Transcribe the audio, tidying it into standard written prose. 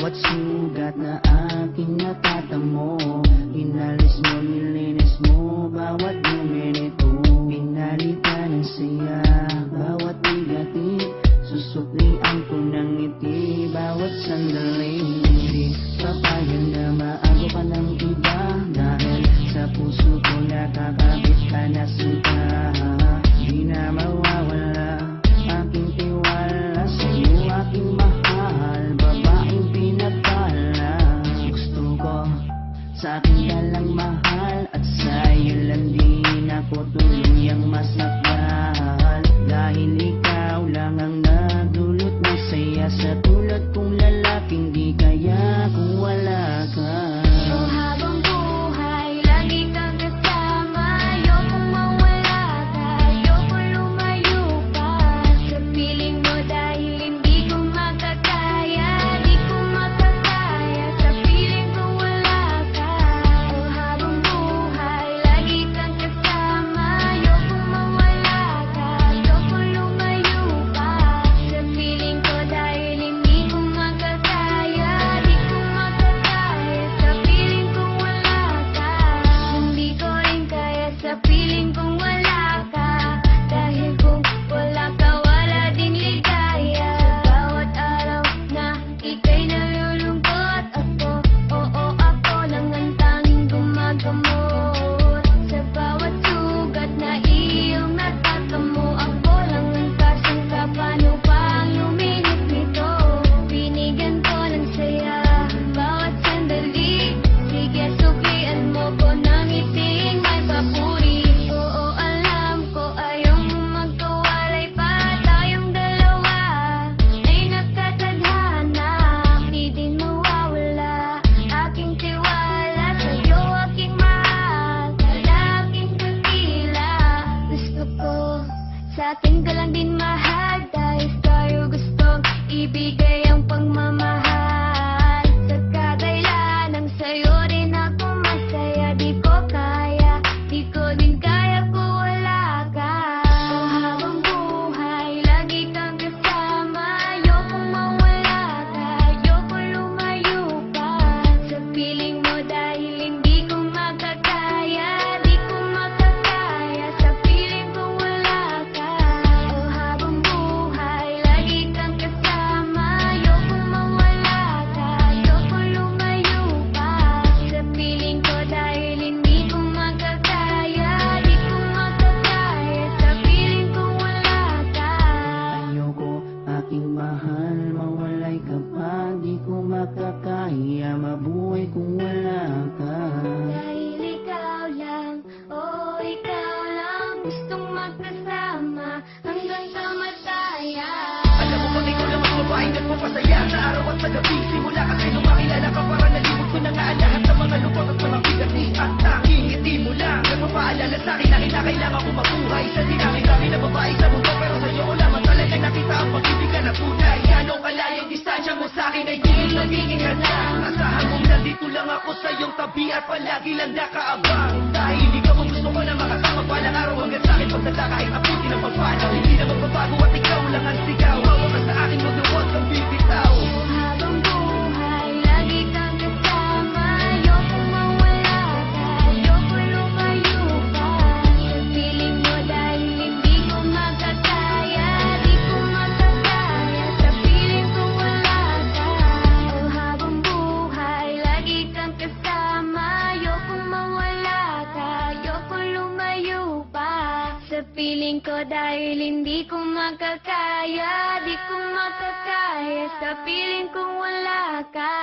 bawat sugat na aking natatamo. Inalis mo, nilinis mo, bawat guminito. Pinalitan ng saya, bawat bigatin. Susuklian ko ng ngiti, bawat sandali. Hindi papayag na maago ka ng iba, dahil sa puso ko nakakabit ka na sinta. Di na mawawala aking tiwala sa'yo, aking mahal, babaeng pinapala. Gusto ko sa'kin ka lang mahal, at sa'yo lang din ako tuluyang masakal. Dahil ikaw lang ang nagdulot ng saya sa tulad kong lalaking di kaya kung wala ka. Habang buhay, lagi kang kasama. Ayokong mawala ka, ayokong lumayo pa sa piling mo, dahil hindi ko makakaya. Di ko makakaya sa piling kong wala ka. Habang buhay, lagi kang kasama. Ayokong mawala ka, ayokong lumayo pa sa piling ko, dahil hindi ko makakaya. Di ko makakaya sa piling kong wala ka. Hindi ko rin kaya sa piling kong wala ka, dahil kung wala ka, wala din ligaya. Sa bawat araw na ika'y nalulungkot, ako, oo, ako lang ang tanging gumagamot. Sa bawat sugat na iyong natatamo, ako lang ang kasangka. Paano pa ang luminit nito? Binigyan ko ng saya bawat sandali. Sige, suklian mo ko ng ngiting may papuri. Oo, alam ko ayaw mo magkawalay pa. Tayong dalawa ay nagkatadhana, di din mawawala aking tiwala sa'yo, aking mahal, lalaking dakila. Gusto ko sa'kin ka lang din mahal, dahil sa'yo gustong ibigay ang pagmamahal. Sa kadailan ng sa'yo rin ako masaya. Di ko kaya, di ko din kaya kung wala ka. Habang buhay, lagi kang kasama. Ayokong mawala ka, ayokong lumayo pa sa piling mo, dahil hindi ko makakaya. Di ko makakaya sa piling kong wala ka. Habang buhay, lagi kang kasama. Ayokong mawala ka, ayokong lumayo pa sa piling ko, dahil hindi ko makakaya. Di ko makakaya sa piling kong wala ka. Ayoko, aking mahal, mawalay ka pa. Di ko makakaya mabuhay kung wala ka. Dahil ikaw lang, oo, ikaw lang gustong magkasama hanggang kamatayan. Alam mo bang ikaw lang ang babaeng nagpapasaya sa araw at sa gabi. Simula kasi nung makilala ka, parang nalimot ko na nga ang lahat ng mga lungkot at mga bigat ni at tanging ngiti mo lang nagpapaalala sa'kin na kinakailangan ko mabuhay. Sa dinami-dami na babae sa mundo, pero sa'yo ko lamang talaga nakita ang pag-ibig ka na tunay. Gano'ng kalayang distansya mo sa'kin ay tigil nagiging ka na. Asahan mong nandito lang ako sa iyong tabi at palagi lang nakaabang. Dahil ikaw ang gusto ko na makasama balang araw hanggang sa'kin pagdala kahit abutin ang pagpanaw. Hindi na magbabago at ikaw lang ang sigaw. Hawak ka sa akin, magdawag kang bibitaw. Habang buhay, lagi kang kasama. Ayokong mawala ka, ayokong lumayo pa sa piling mo, dahil hindi ko makakaya. Di ko makakaya sa piling kong wala ka. Habang buhay, lagi kang kasama. Ayokong mawala ka, ayokong lumayo pa sa piling ko, dahil hindi ko makakaya. Di ko makakaya sa piling kong wala ka.